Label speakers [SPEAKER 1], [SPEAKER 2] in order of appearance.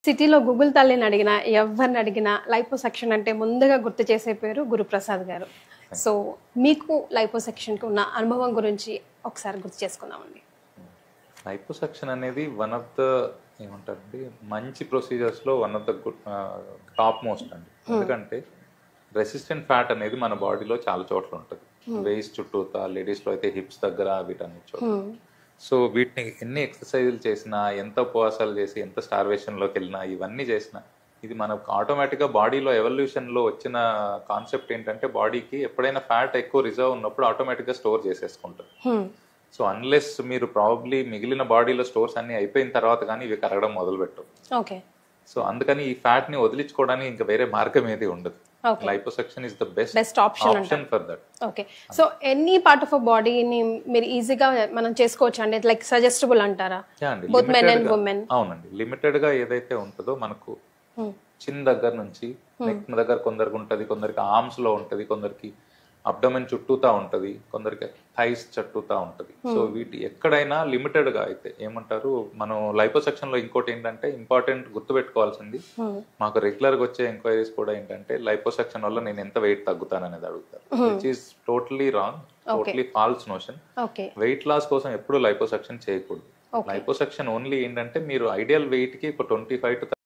[SPEAKER 1] సిటీలో గూగుల్ తల్లిని అడిగినా, ఎవరిని అడిగినా లైపోసెక్షన్ అంటే ముందుగా గుర్తు చేసే పేరు గురుప్రసాద్ గారు. సో మీకు లైపోసెక్షన్‌కి ఉన్న అనుభవం గురించి ఒకసారి గుర్తు చేసుకుందామండి.
[SPEAKER 2] లైపోసక్షన్ అనేది వన్ ఆఫ్ ద ఏమంటారండి మంచి ప్రొసీజర్స్లో one of the top most అండి. ఎందుకంటే రెసిస్టెంట్ ఫ్యాట్ అనేది మన బాడీలో చాలా చోట్ల ఉంటుంది. వేస్ట్ చుట్టూతా, లేడీస్లో అయితే హిప్స్ దగ్గర వీటన్ని చోట్ల. సో వీటిని ఎన్ని ఎక్సర్సైజులు చేసినా, ఎంత ఉపవాసాలు చేసి, ఎంత స్టార్వేషన్లోకి వెళ్ళినా, ఇవన్నీ చేసినా ఇది మనకు ఆటోమేటిక్గా బాడీలో ఎవల్యూషన్లో వచ్చిన కాన్సెప్ట్ ఏంటంటే బాడీకి ఎప్పుడైనా ఫ్యాట్ ఎక్కువ రిజర్వ్ ఉన్నప్పుడు ఆటోమేటిక్గా స్టోర్ చేసేసుకుంటుంది. సో అన్లెస్ మీరు ప్రాబబ్లీ మిగిలిన బాడీలో స్టోర్స్ అన్ని అయిపోయిన తర్వాత కానీ ఇవి కరగడం మొదలు పెట్టవు.
[SPEAKER 1] ఓకే.
[SPEAKER 2] సో అందుకని ఈ ఫ్యాట్ ని వదిలించుకోవడానికి ఇంకా వేరే మార్గం ఏది ఉండదు. Liposuction is the best option for that.
[SPEAKER 1] Okay. So any part of బాడీని మీరు ఈజీగా మనం చేసుకోవచ్చు అండి, లైక్ సజెస్టబుల్ అంటారా? Both men and women.
[SPEAKER 2] అవునండి, లిమిటెడ్ గా ఏదైతే ఉంటుందో మనకు చిన్న దగ్గర నుంచి నెక్ దగ్గర కొందరికి ఉంటది, కొందరికి ఆర్మ్స్ లో ఉంటది, కొందరికి అబ్డమెన్ చుట్టూతా ఉంటది, కొందరికి థైస్ చుట్టూతా ఉంటది. సో వీటి ఎక్కడైనా లిమిటెడ్ గా అయితే ఏమంటారు, మనం లైపోసెక్షన్ లో ఇంకోటి ఏంటంటే ఇంపార్టెంట్ గుర్తుపెట్టుకోవాల్సింది, మాకు రెగ్యులర్ గా వచ్చే ఎంక్వైరీస్ కూడా ఏంటంటే లైపోసెక్షన్ వల్ల నేను ఎంత వెయిట్ తగ్గుతాను అనేది అడుగుతారు. Which is totally wrong, totally false notion. Weight loss కోసం ఎప్పుడు లైపోసెక్షన్ చేయకూడదు. లైపోసెక్షన్ ఓన్లీ ఏంటంటే మీరు ఐడియల్ వెయిట్ కి ఒక 25 to